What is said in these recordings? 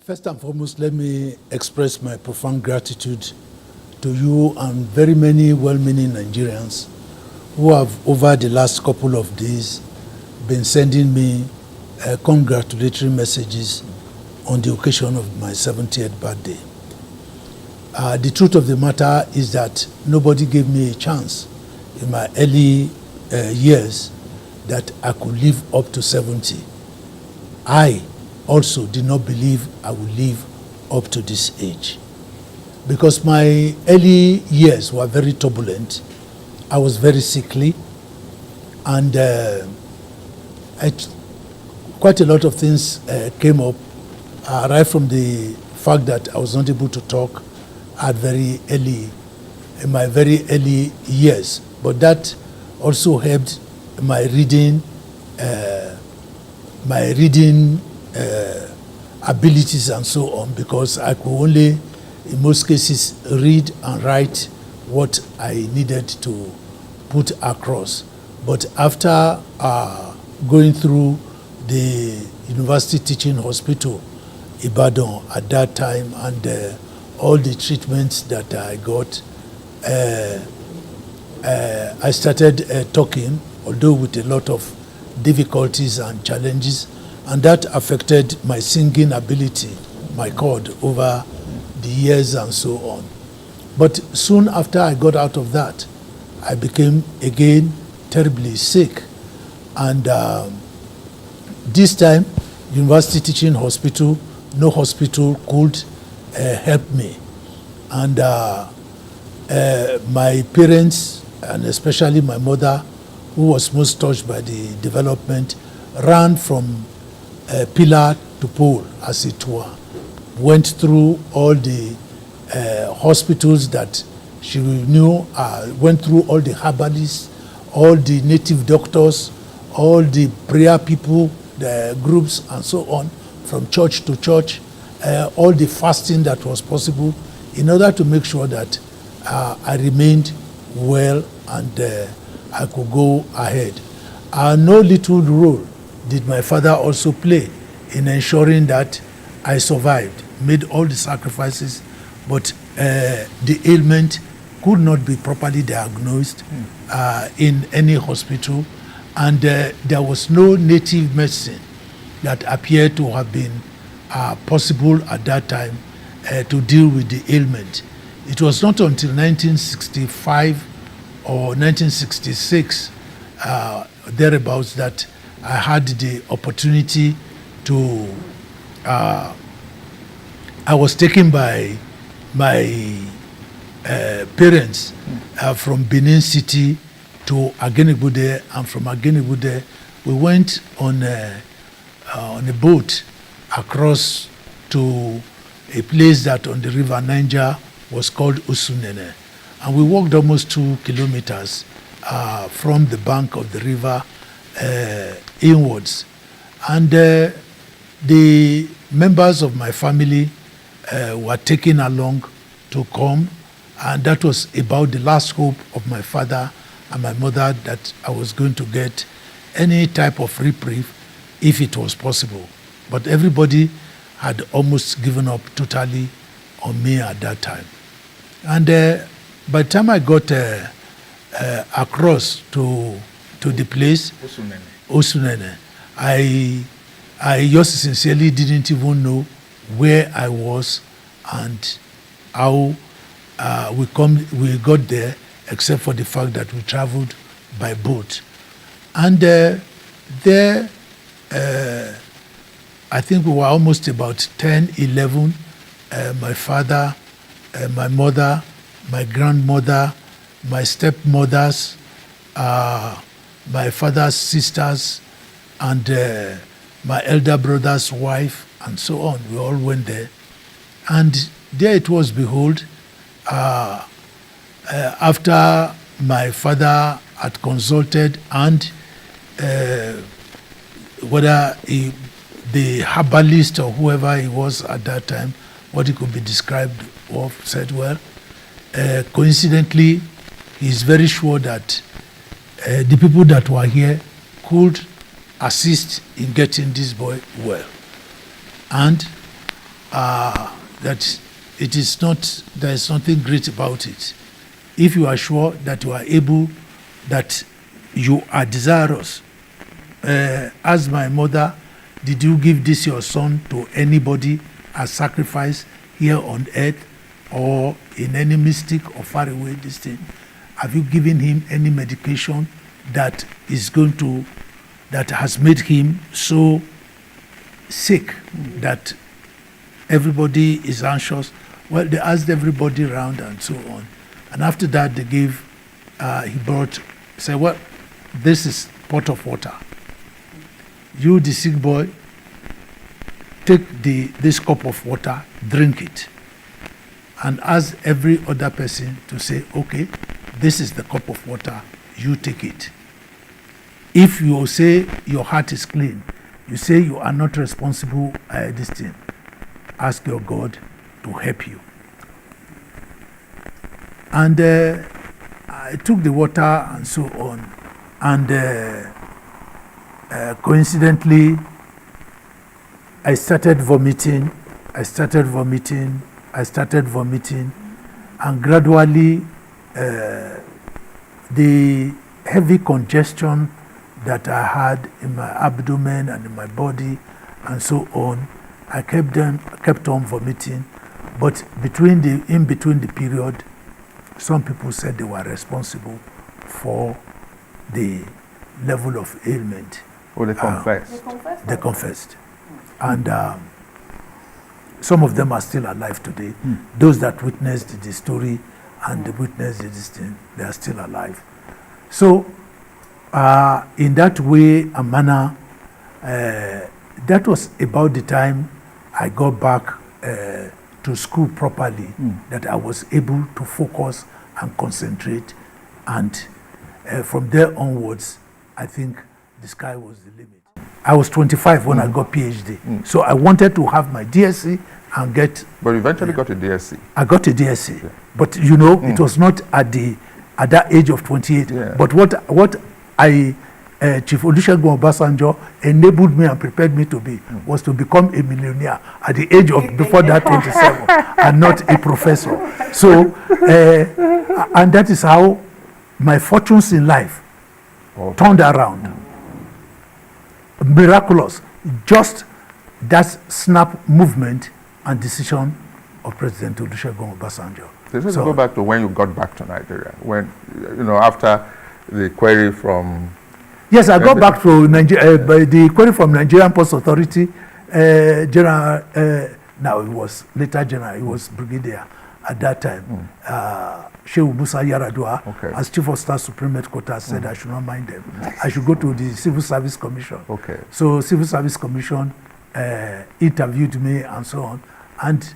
First and foremost, let me express my profound gratitude to you and very many well-meaning Nigerians who have, over the last couple of days, been sending me congratulatory messages on the occasion of my 70th birthday. The truth of the matter is that nobody gave me a chance in my early years that I could live up to 70. I also did not believe I would live up to this age. Because my early years were very turbulent. I was very sickly, and quite a lot of things came up, right from the fact that I was not able to talk in my very early years. But that also helped my reading abilities and so on, because I could only, in most cases, read and write what I needed to put across. But after going through the University Teaching Hospital, Ibadan, at that time, and all the treatments that I got, I started talking, although with a lot of difficulties and challenges, and that affected my singing ability, my chord, over the years and so on. But soon after I got out of that, I became again terribly sick. And this time, University Teaching Hospital, no hospital could help me. And my parents, and especially my mother, who was most touched by the development, ran from pillar to pole, as it were, went through all the hospitals that she knew, went through all the herbalists, all the native doctors, all the prayer people, the groups, and so on, from church to church, all the fasting that was possible, in order to make sure that I remained well and I could go ahead. No little role did my father also play in ensuring that I survived, made all the sacrifices, but the ailment could not be properly diagnosed in any hospital, and there was no native medicine that appeared to have been possible at that time to deal with the ailment. It was not until 1965 or 1966, thereabouts, that I had the opportunity to, I was taken by my parents from Benin City to Agenegude, and from Agenegude we went on a boat across to a place that on the river Niger was called Usunene. And we walked almost 2 kilometers from the bank of the river inwards. And the members of my family were taken along to come, and that was about the last hope of my father and my mother, that I was going to get any type of reprieve if it was possible. But everybody had almost given up totally on me at that time. And by the time I got across to the place, Osunene, I just sincerely didn't even know where I was and how we got there, except for the fact that we traveled by boat. And there, I think we were almost about 10, 11, my father, my mother, my grandmother, my stepmothers, my father's sisters, and my elder brother's wife, and so on. We all went there. And there it was, behold, after my father had consulted, and whether the herbalist or whoever he was at that time, what he could be described of, said, well, coincidentally, he's very sure that the people that were here could assist in getting this boy well. And that it is not, there is nothing great about it. If you are sure that you are able, that you are desirous, as my mother, did you give this your son to anybody as sacrifice here on earth or in any mystic or far away this thing? Have you given him any medication that is going to, that has made him so sick that everybody is anxious? Well, they asked everybody around and so on. And after that, they gave, he brought, said, well, this is pot of water. You, the sick boy, take this cup of water, drink it, and ask every other person to say, okay, this is the cup of water, you take it. If you say your heart is clean, you say you are not responsible this thing, ask your God to help you. And I took the water and so on, and coincidentally, I started vomiting, and gradually the heavy congestion that I had in my abdomen and in my body and so on, I kept on vomiting. But in between the period, some people said they were responsible for the level of ailment. Oh, they confessed. They confessed. And some of them are still alive today. Those that witnessed the story and witnessed this thing, they are still alive. So, in that way and manner, that was about the time I got back to school properly, that I was able to focus and concentrate. And from there onwards, I think the sky was the limit. I was 25 when I got PhD. So I wanted to have my DSc and get... But you eventually got a DSc. I got a DSc. Yeah. But you know, it was not at that age of 28. Yeah. But what Chief Olusegun Obasanjo enabled me and prepared me to be was to become a millionaire at the age of before that 27 and not a professor. So, and that is how my fortunes in life turned around. Miraculous. Just that snap movement and decision of President Olusegun Obasanjo. So let's go back to when you got back to Nigeria. When, you know, after the query from... Yes, I got back to Nigeria by the query from Nigerian Post Authority. General, now it was later General, he was Brigadier at that time. Shehu Musa Yaradua, as Chief of Staff Supreme Headquarters, said I should not mind them. I should go to the Civil Service Commission. So Civil Service Commission interviewed me and so on. And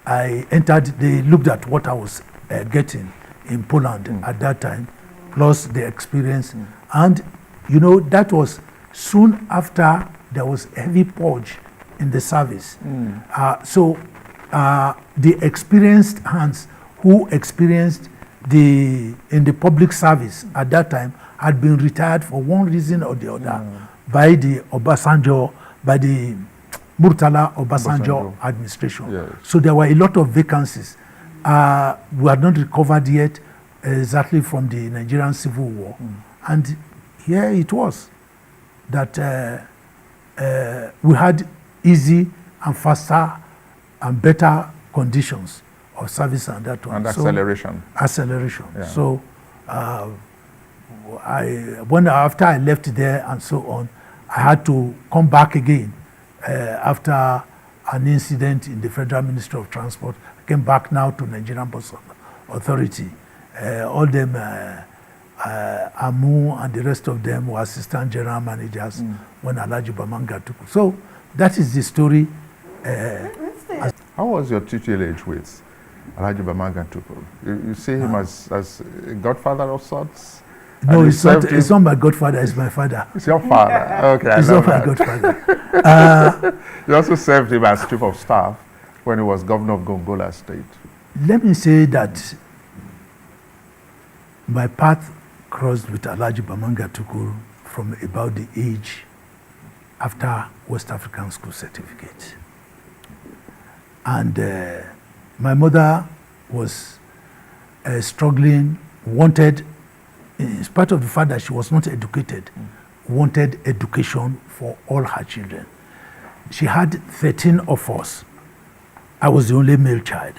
I entered, they looked at what I was getting in Poland at that time, plus the experience. And, you know, that was soon after there was heavy purge in the service. So the experienced hands who experienced in the public service at that time had been retired for one reason or the other by the Obasanjo, by the Murtala Obasanjo administration. Yes. So there were a lot of vacancies. We had not recovered yet exactly from the Nigerian Civil War. And here it was that we had easy and faster and better conditions of service and that one. And acceleration. So, acceleration. Yeah. So after I left there and so on, I had to come back again after an incident in the Federal Ministry of Transport. I came back now to Nigerian Post Authority. All them, Amu and the rest of them were assistant general managers when Alhaji Bamanga took. So that is the story. How was your tutelage with Alhaji Bamanga Tukur? You see him as a godfather of sorts? No, it's not my godfather, it's my father. It's your father. Okay, it's not my godfather. You also served him as chief of staff when he was governor of Gongola State. Let me say that my path crossed with Alhaji Bamanga Tukur from about the age after West African School certificate. And my mother was struggling, wanted, in spite of the fact that she was not educated, wanted education for all her children. She had 13 of us. I was the only male child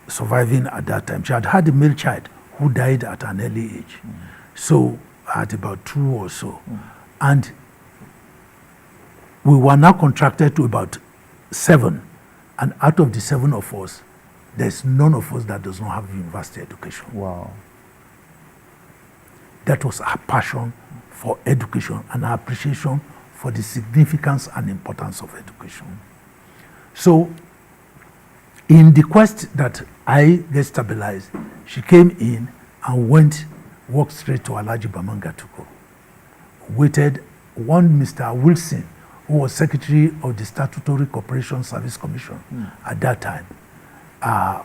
surviving at that time. She had had a male child who died at an early age. So at about 2 or so. And we were now contracted to about 7. And out of the 7 of us, there's none of us that does not have university education. Wow. That was our passion for education and our appreciation for the significance and importance of education. So in the quest that I get stabilized, she came in and walked straight to Alhaji Bamanga Tukur. Waited one Mr. Wilson, who was Secretary of the Statutory Corporation Service Commission at that time,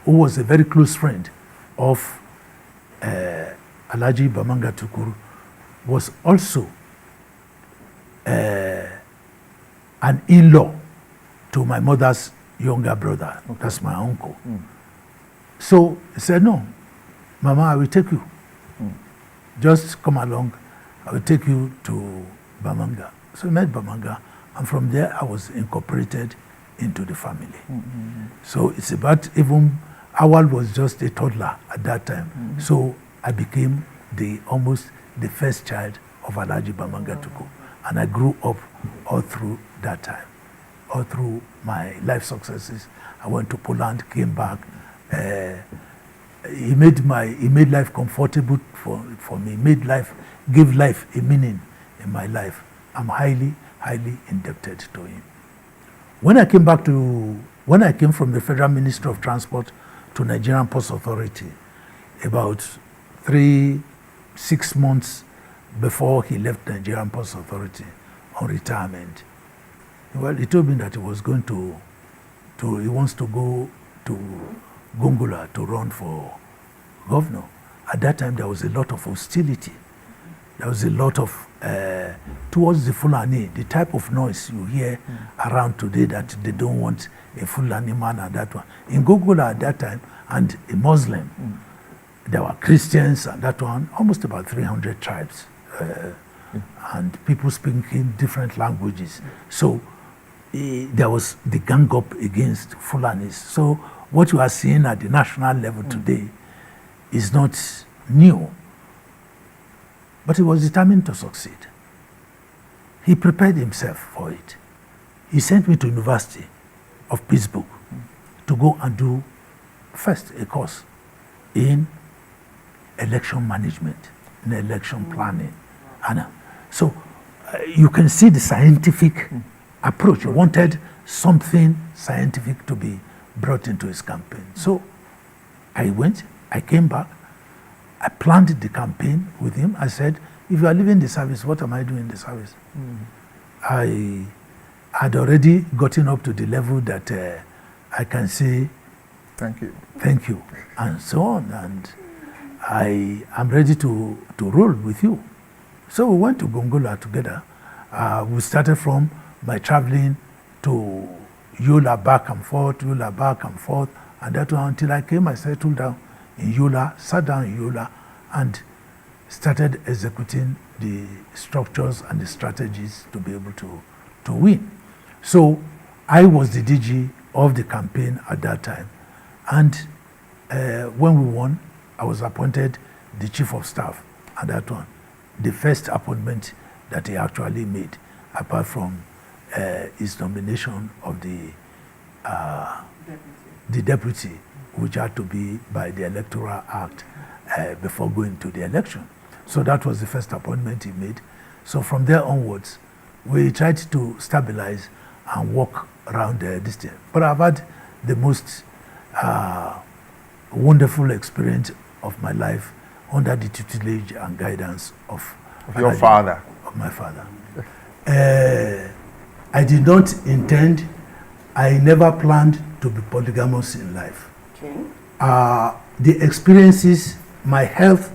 who was a very close friend of Alhaji Bamanga Tukur, was also an in-law to my mother's younger brother. Okay. That's my uncle. So he said, no, Mama, I will take you. Just come along. I will take you to Bamanga. So we met Bamanga, and from there I was incorporated into the family. So it's about, even Awal was just a toddler at that time. So I became almost the first child of Alhaji Bamanga Tukur. And I grew up all through that time, all through my life successes. I went to Poland, came back. He made life comfortable for me, gave life a meaning in my life. I'm highly, highly indebted to him. When I came from the Federal Ministry of Transport to Nigerian Ports Authority, about 6 months before he left Nigerian Ports Authority on retirement, well, he told me that he was going he wants to go to Gongola to run for governor. At that time, there was a lot of hostility. There was a lot of, towards the Fulani, the type of noise you hear around today that they don't want a Fulani man at that one. In Gongola at that time, and a Muslim, there were Christians at that one, almost about 300 tribes, and people speaking different languages. So there was the gang up against Fulanis. So what you are seeing at the national level today is not new. But he was determined to succeed. He prepared himself for it. He sent me to University of Pittsburgh to go and do first a course in election management, in election planning. And so you can see the scientific approach. He wanted something scientific to be brought into his campaign. So I went, I came back, I planned the campaign with him. I said, if you are leaving the service, what am I doing in the service? I had already gotten up to the level that I can say, thank you, and so on. And I am ready to roll with you. So we went to Gongola together. We started from my traveling to Yola back and forth, and that one until I came, I settled down in Yola, sat down in Yola, and started executing the structures and the strategies to be able to win. So I was the DG of the campaign at that time. And when we won, I was appointed the chief of staff at that one, the first appointment that he actually made, apart from his nomination of the deputy, which had to be by the Electoral Act before going to the election. So that was the first appointment he made. So from there onwards, we tried to stabilize and walk around this thing. But I've had the most wonderful experience of my life under the tutelage and guidance of your father. Of my father. I did not intend, I never planned to be polygamous in life. Okay. The experiences, my health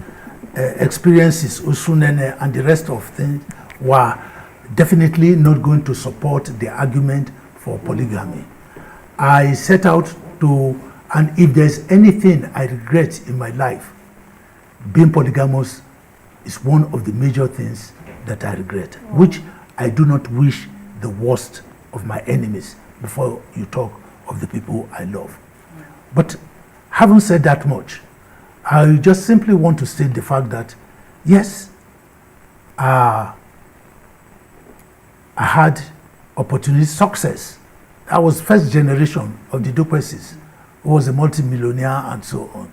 experiences, Usunene and the rest of things were definitely not going to support the argument for polygamy. I set out to, and if there's anything I regret in my life, being polygamous is one of the major things that I regret, which I do not wish the worst of my enemies before you talk of the people I love. But having said that much, I just simply want to state the fact that, yes, I had opportunity, success. I was first generation of the Dokpesis, who was a multimillionaire and so on.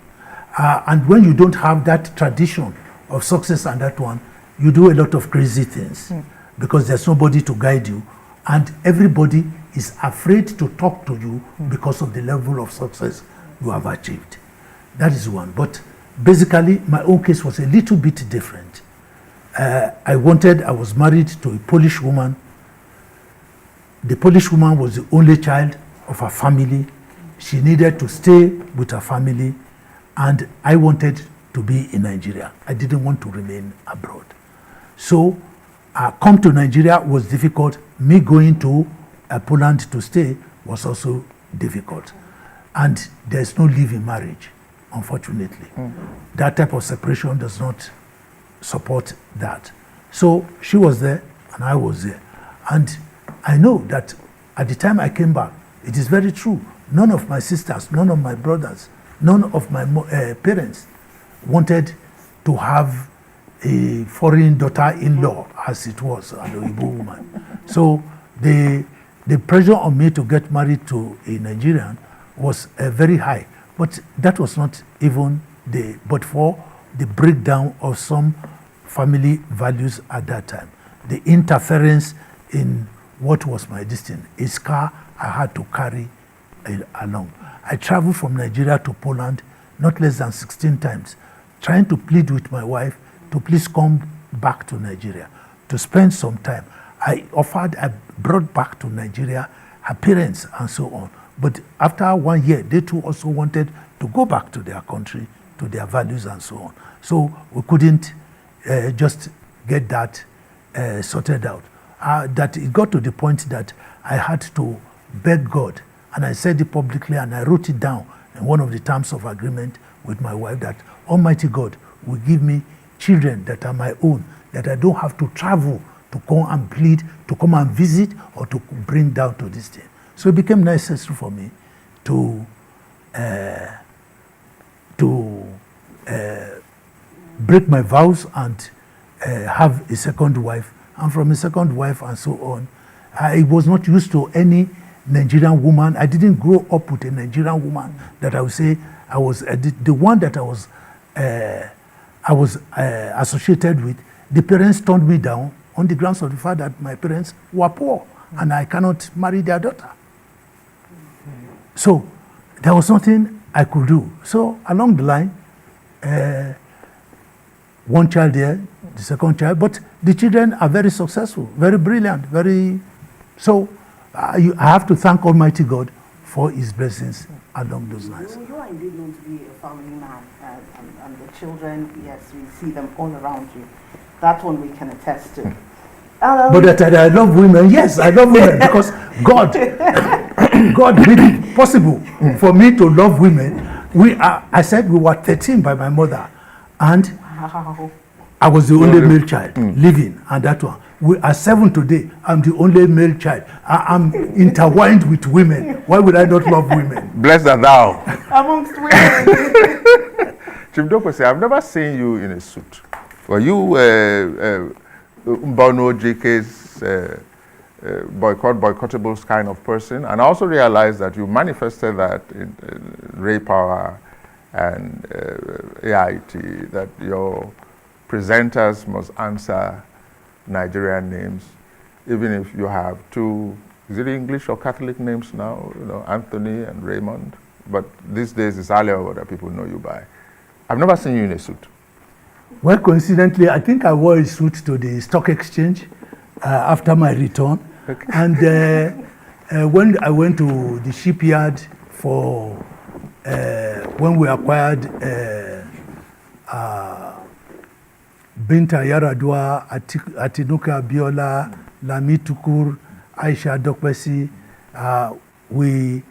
And when you don't have that tradition of success and that one, you do a lot of crazy things because there's nobody to guide you, and everybody is afraid to talk to you because of the level of success you have achieved. That is one. But basically, my own case was a little bit different. I was married to a Polish woman. The Polish woman was the only child of her family. She needed to stay with her family, and I wanted to be in Nigeria. I didn't want to remain abroad. So, come to Nigeria was difficult. Me going to Poland to stay was also difficult. And there's no living marriage, unfortunately. That type of separation does not support that. So she was there and I was there. And I know that at the time I came back, it is very true. None of my sisters, none of my brothers, none of my parents wanted to have a foreign daughter-in-law, as it was, an Oyibo woman. So the pressure on me to get married to a Nigerian was very high. But that was not even but for the breakdown of some family values at that time. The interference in what was my destiny. A scar I had to carry along. I traveled from Nigeria to Poland not less than 16 times, trying to plead with my wife to please come back to Nigeria, to spend some time. I brought back to Nigeria her parents and so on. But after 1 year, they too also wanted to go back to their country, to their values and so on. So we couldn't just get that sorted out. That it got to the point that I had to beg God, and I said it publicly, and I wrote it down in one of the terms of agreement with my wife, that Almighty God will give me children that are my own, that I don't have to travel to come and plead, to come and visit, or to bring down to this thing. So it became necessary for me to break my vows and have a second wife. And from a second wife and so on, I was not used to any Nigerian woman. I didn't grow up with a Nigerian woman that I would say I was the one that I was associated with. The parents turned me down on the grounds of the fact that my parents were poor and I cannot marry their daughter. So there was nothing I could do. So along the line, one child there, the second child, but the children are very successful, very brilliant, so I have to thank Almighty God for his blessings along those lines. You are indeed known to be a family man, and the children, yes, we see them all around you. That one we can attest to. But that I love women, yes, I love women, because God made it possible for me to love women. I said we were 13 by my mother, and I was the only male child living, and that one. We are 7 today. I'm the only male child. I'm intertwined with women. Why would I not love women? Blessed are thou. Amongst women. Chief Dokpesi, I've never seen you in a suit. Were you Mbono JK's boycottables kind of person? And I also realized that you manifested that in Ray Power and AIT, that your presenters must answer Nigerian names, even if you have two, is it English or Catholic names now? You know, Anthony and Raymond. But these days it's Alio that people know you by. I've never seen you in a suit. Well, coincidentally, I think I wore a suit to the stock exchange after my return. Okay. And when I went to the shipyard for when we acquired Binta Yaradua, Atinuka Biola, Lami Tukur, Aisha Dokpesi, we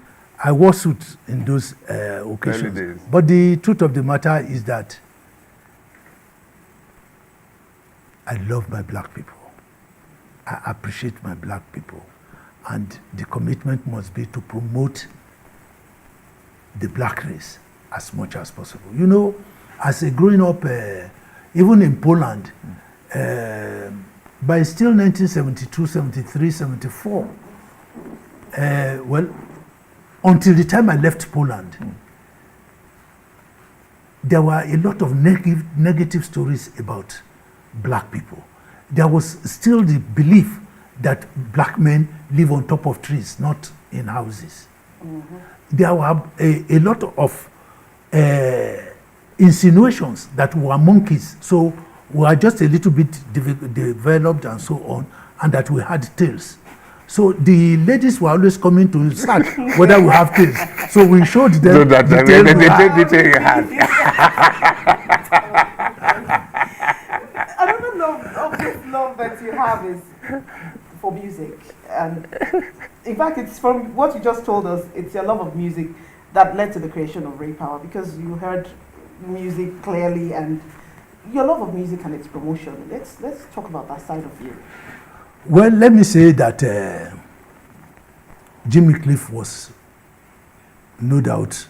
I wore suits in those occasions. Early days. But the truth of the matter is that I love my black people. I appreciate my black people. And the commitment must be to promote the black race as much as possible. You know, as a growing up, even in Poland, by still 1972, 73, 74, well, until the time I left Poland, there were a lot of negative stories about black people. There was still the belief that black men live on top of trees, not in houses. Mm-hmm. There were a lot of insinuations that we were monkeys, so we are just a little bit developed and so on, and that we had tails. So the ladies were always coming to search whether we have tails. So we showed them so that the tail the tail you had. Another love that you have is for music. And in fact, it's from what you just told us, it's your love of music that led to the creation of Ray Power, because you heard music clearly and your love of music and its promotion. Let's talk about that side of you. Well, let me say that Jimmy Cliff was no doubt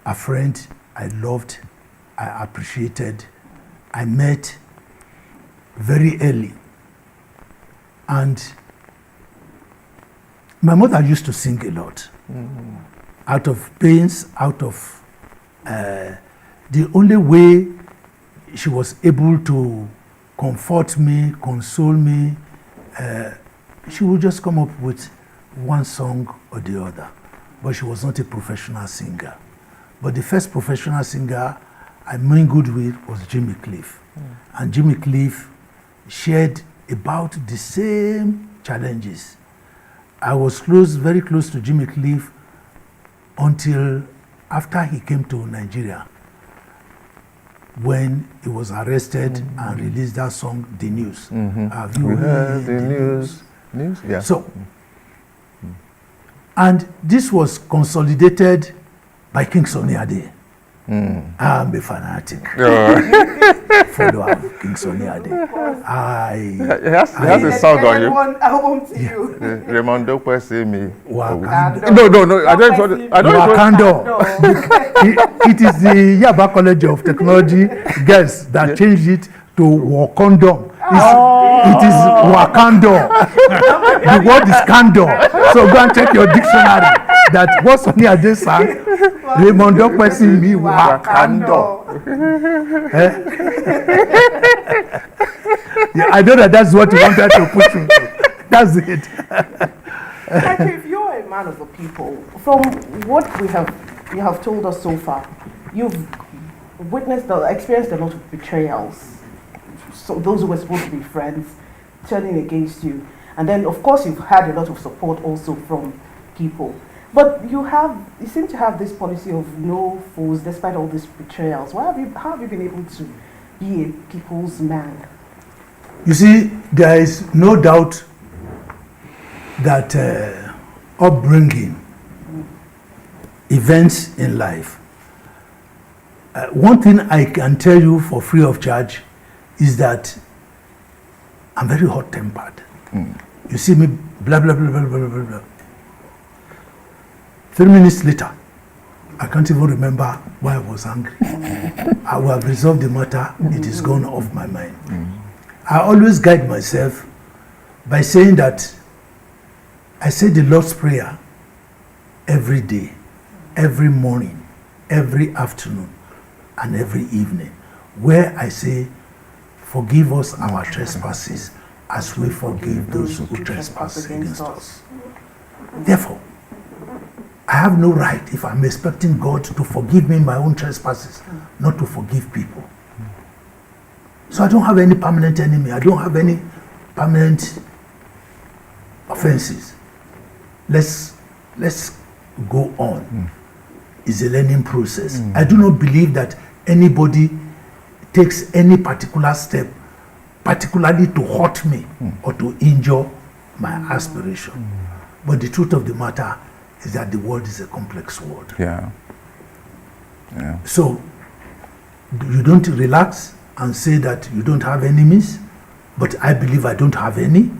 a friend I loved, I appreciated, I met very early. And my mother used to sing a lot. Mm-hmm. Out of pains, out of the only way she was able to comfort me, console me, she would just come up with one song or the other. But she was not a professional singer. But the first professional singer I mingled with was Jimmy Cliff. Mm. And Jimmy Cliff shared about the same challenges. I was very close to Jimmy Cliff until after he came to Nigeria, when he was arrested and released that song, The News. Mm-hmm. Have you heard the news? Yeah. So, and this was consolidated by King Sunny Ade. I'm a fanatic. Follower of King Sunny Ade. He has a song on you. One album to you. Raymond Dokpesi me. Wakanda. No. I don't Wakanda. It is the Yaba College of Technology girls that changed it to Wakanda. It is Wakanda. The word is candor. So go and check your dictionary. That what Sunny Ade sang, Raymond Dokpesi me Wakanda. Yeah, I know that's what you wanted to push me. That's it. Actually, if you're a man of the people, from what you have told us so far, you've experienced a lot of betrayals. So those who were supposed to be friends turning against you, and then of course you've had a lot of support also from people. But you seem to have this policy of no foes despite all these betrayals. How have you been able to be a people's man? You see, there is no doubt that upbringing, events in life. One thing I can tell you for free of charge is that I'm very hot-tempered. You see me, blah, blah, blah, blah, blah, blah, blah. 3 minutes later, I can't even remember why I was angry. I will have resolved the matter, it is gone off my mind. I always guide myself by saying that I say the Lord's Prayer every day, every morning, every afternoon, and every evening, where I say, forgive us our trespasses as we forgive those who trespass against us. Therefore, I have no right, if I'm expecting God to forgive me my own trespasses, not to forgive people. So I don't have any permanent enemy. I don't have any permanent offenses. Let's go on. It's a learning process. I do not believe that anybody takes any particular step, particularly to hurt me or to injure my aspiration. But the truth of the matter is that the world is a complex world. Yeah. Yeah. So you don't relax and say that you don't have enemies, but I believe I don't have any.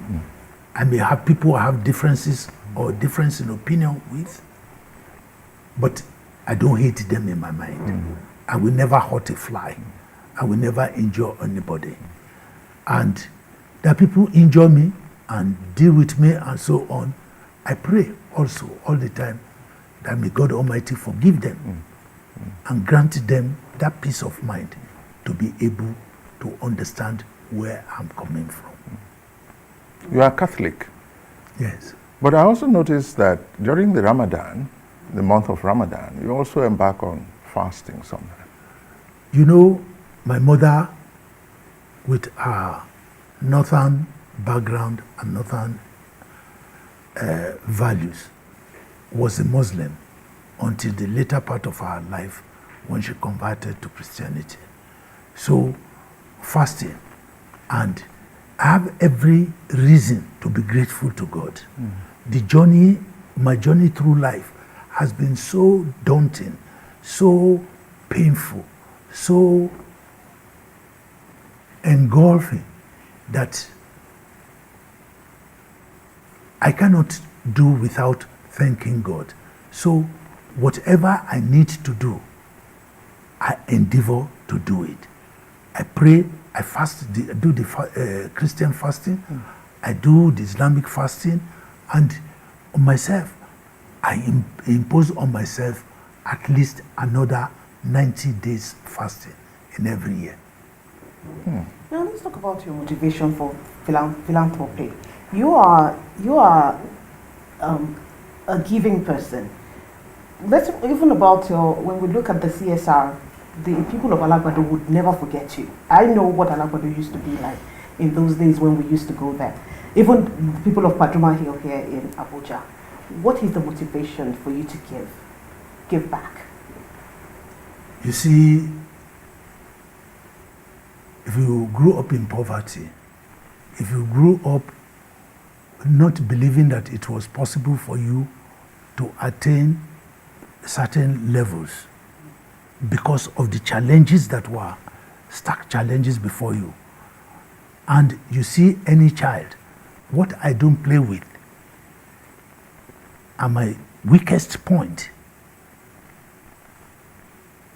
I may have people I have differences or difference in opinion with, but I don't hate them in my mind. I will never hurt a fly. I will never injure anybody. And that people injure me and deal with me and so on. I pray also all the time that may God Almighty forgive them and grant them that peace of mind to be able to understand where I'm coming from. You are Catholic. Yes. But I also noticed that during the Ramadan, the month of Ramadan, you also embark on fasting sometimes. You know, my mother, with her northern background and northern values, was a Muslim until the later part of her life when she converted to Christianity. So, fasting, and I have every reason to be grateful to God. The journey, my journey through life has been so daunting, so painful, so engulfing that I cannot do without thanking God. So whatever I need to do, I endeavor to do it. I pray, I fast, I do the Christian fasting, I do the Islamic fasting, and on myself, I impose on myself at least another 90 days fasting in every year. Now let's talk about your motivation for philanthropy. You are a giving person. Let's even about your, when we look at the CSR, the people of Alagbado would never forget you. I know what Alagbado used to be like in those days when we used to go there. Even people of Paduma Hill here in Abuja. What is the motivation for you to give back? You see, if you grew up in poverty, if you grew up not believing that it was possible for you to attain certain levels because of the challenges that were stark challenges before you, and you see any child, what I don't play with, and my weakest point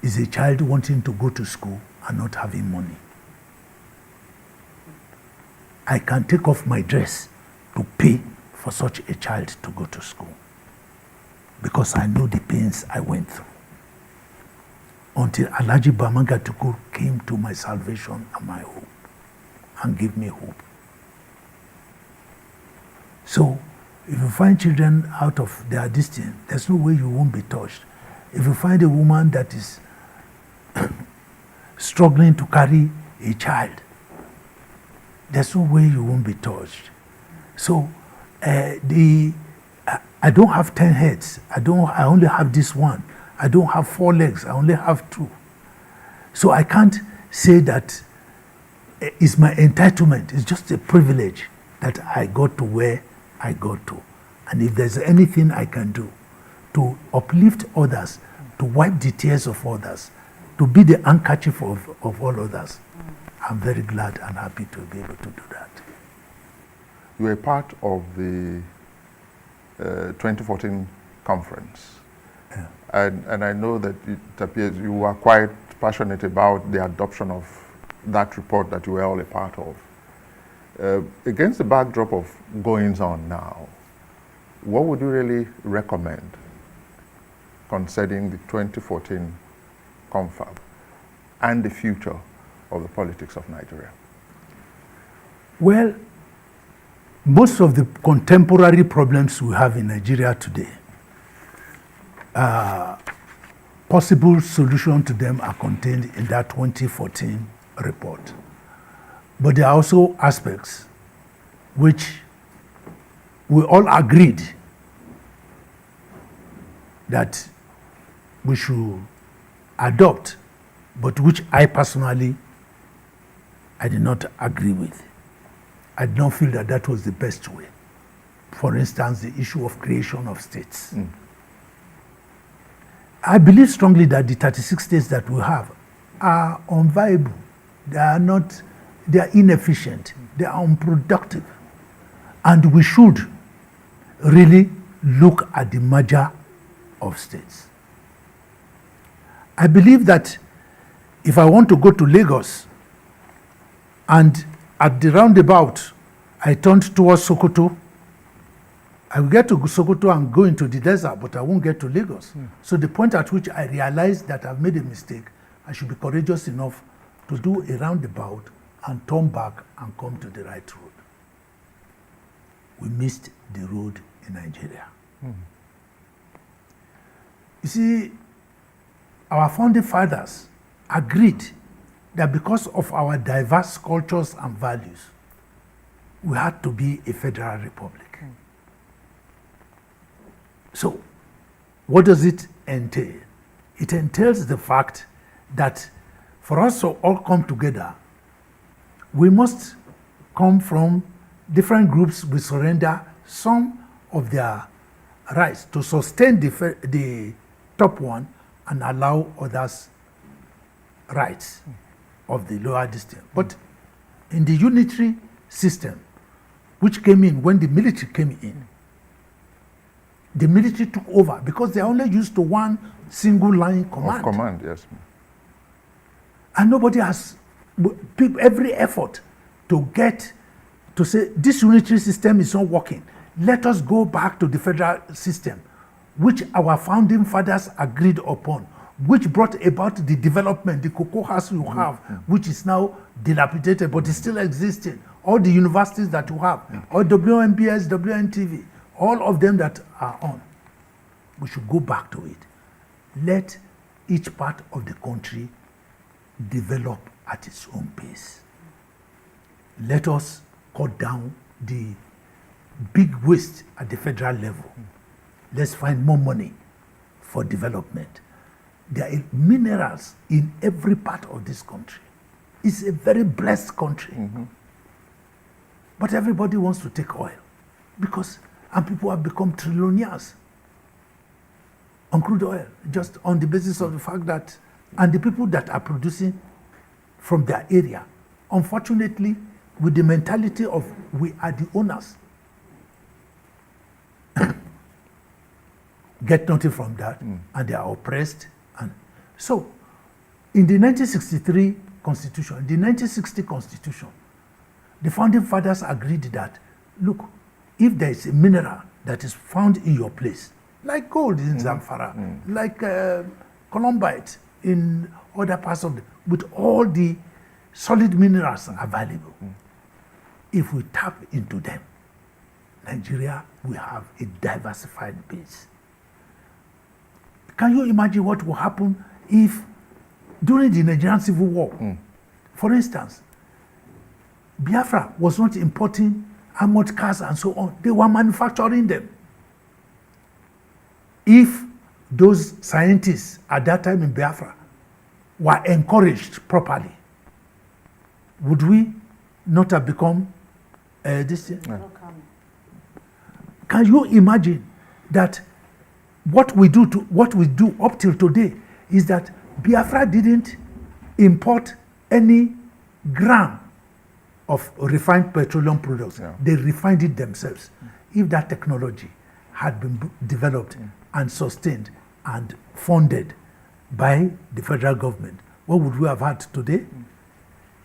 is a child wanting to go to school and not having money. I can take off my dress to pay for such a child to go to school because I know the pains I went through until Alhaji Bamanga Tukur came to my salvation and my hope and gave me hope. So if you find children out of their distance, there's no way you won't be touched. If you find a woman that is struggling to carry a child, there's no way you won't be touched. So I don't have 10 heads. I only have this one. I don't have 4 legs. I only have 2. So I can't say that it's my entitlement. It's just a privilege that I got to where I got to. And if there's anything I can do to uplift others, to wipe the tears of others, to be the handkerchief of all others, I'm very glad and happy to be able to do that. You were part of the 2014 conference. Yeah. And I know that it appears you were quite passionate about the adoption of that report that you were all a part of. Against the backdrop of goings on now, what would you really recommend concerning the 2014 confab and the future of the politics of Nigeria? Well, most of the contemporary problems we have in Nigeria today, possible solution to them are contained in that 2014 report. But there are also aspects which we all agreed that we should adopt, but which I personally, I did not agree with. I did not feel that that was the best way. For instance, the issue of creation of states. I believe strongly that the 36 states that we have are unviable. They are not, they are inefficient. They are unproductive. And we should really look at the merger of states. I believe that if I want to go to Lagos and at the roundabout I turned towards Sokoto, I will get to Sokoto and go into the desert, but I won't get to Lagos. So the point at which I realized that I've made a mistake, I should be courageous enough to do a roundabout and turn back and come to the right road. We missed the road in Nigeria. You see, our founding fathers agreed that because of our diverse cultures and values, we had to be a federal republic. So, what does it entail? It entails the fact that for us to all come together, we must come from different groups. We surrender some of their rights to sustain the top one and allow others rights of the lower district. But in the unitary system, which came in when the military came in, the military took over because they are only used to one single line command. Of command, yes. And nobody has every effort to get to say this unitary system is not working. Let us go back to the federal system, which our founding fathers agreed upon, which brought about the development, the cocoa house you have, which is now dilapidated, but is still existing. All the universities that you have, all WMBS, WNTV, all of them that are on, we should go back to it. Let each part of the country develop at its own pace. Let us cut down the big waste at the federal level. Let's find more money for development. There are minerals in every part of this country. It's a very blessed country. But everybody wants to take oil and people have become trillionaires on crude oil, just on the basis of the fact that, and the people that are producing from their area, unfortunately, with the mentality of we are the owners, get nothing from that, and they are oppressed. And so, in the 1963 Constitution, the 1960 Constitution, the founding fathers agreed that, look, if there is a mineral that is found in your place, like gold in Zamfara, like columbite in other parts of with all the solid minerals available, if we tap into them, Nigeria will have a diversified base. Can you imagine what will happen if, during the Nigerian Civil War, for instance, Biafra was not importing armored cars and so on. They were manufacturing them. If those scientists at that time in Biafra were encouraged properly, would we not have become this thing? No. Can you imagine that what we do up till today is that Biafra didn't import any gram of refined petroleum products. They refined it themselves. If that technology had been developed and sustained and funded by the federal government, what would we have had today?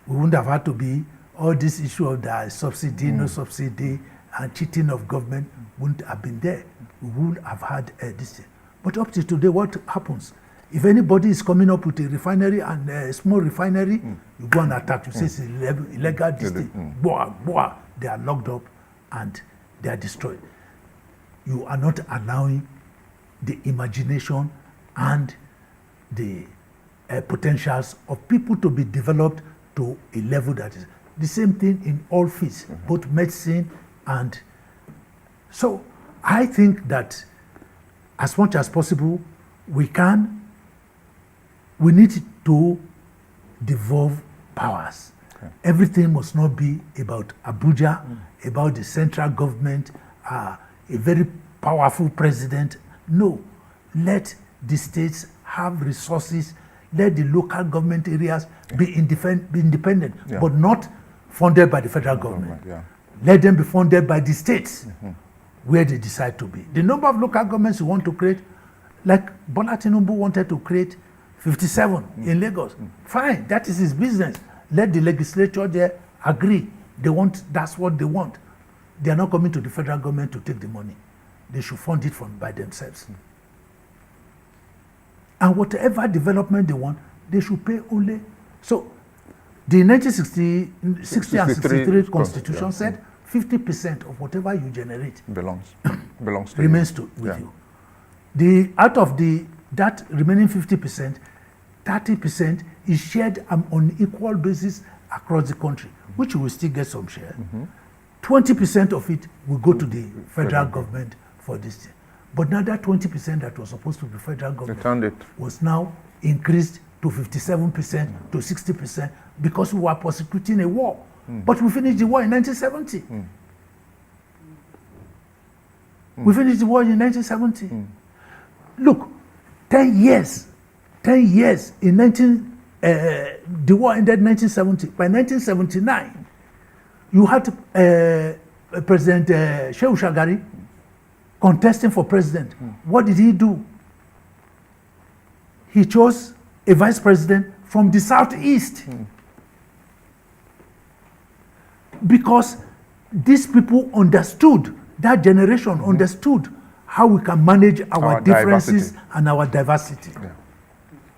We wouldn't have had to be all this issue of the subsidy, no subsidy, and cheating of government wouldn't have been there. We would have had this thing. But up to today, what happens? If anybody is coming up with a refinery and a small refinery, you go and attack. You say it's illegal, this thing. They are locked up and they are destroyed. You are not allowing the imagination and the potentials of people to be developed to a level that is the same thing in all fields, both medicine and so I think that as much as possible we need to devolve powers. Everything must not be about Abuja, about the central government, a very powerful president. No, let the states have resources. Let the local government areas be independent, but not funded by the federal government. Let them be funded by the states where they decide to be. The number of local governments you want to create, like Bola Tinubu wanted to create 57 in Lagos. Fine, that is his business. Let the legislature there agree. That's what they want. They are not coming to the federal government to take the money. They should fund it by themselves. And whatever development they want, they should pay only. So the 1960 and 63 Constitution said 50% of whatever you generate belongs to remains with you. Out of that remaining 50%, 30% is shared on equal basis across the country, which you will still get some share. 20% of it will go to the federal government for this thing. But now that 20% that was supposed to be federal government was now increased to 57%, to 60%, because we were prosecuting a war. But we finished the war in 1970. We finished the war in 1970. Look, 10 years in the war ended in 1970. By 1979, you had President Shehu Shagari contesting for president. What did he do? He chose a vice president from the southeast. Because these people understood, that generation understood how we can manage our differences and our diversity.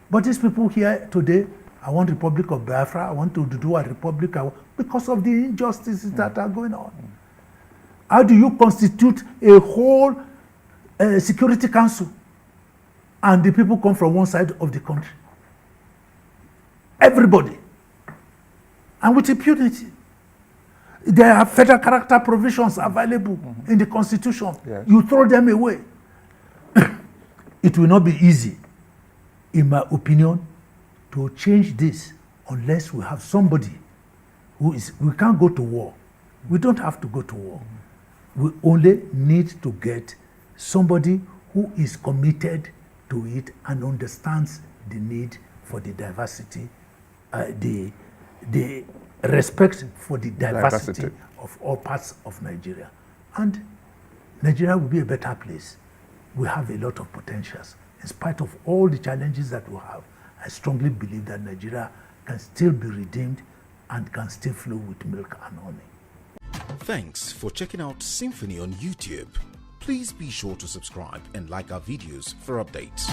But these people here today, I want Republic of Biafra, I want to do a republic, because of the injustices that are going on. How do you constitute a whole Security Council and the people come from one side of the country? Everybody. And with impunity. There are federal character provisions available in the Constitution. You throw them away. It will not be easy, in my opinion, to change this unless we have somebody we can't go to war. We don't have to go to war. We only need to get somebody who is committed to it and understands the need for the diversity, the respect for the diversity of all parts of Nigeria. And Nigeria will be a better place. We have a lot of potentials. In spite of all the challenges that we have, I strongly believe that Nigeria can still be redeemed and can still flow with milk and honey. Thanks for checking out Symphony on YouTube. Please be sure to subscribe and like our videos for updates.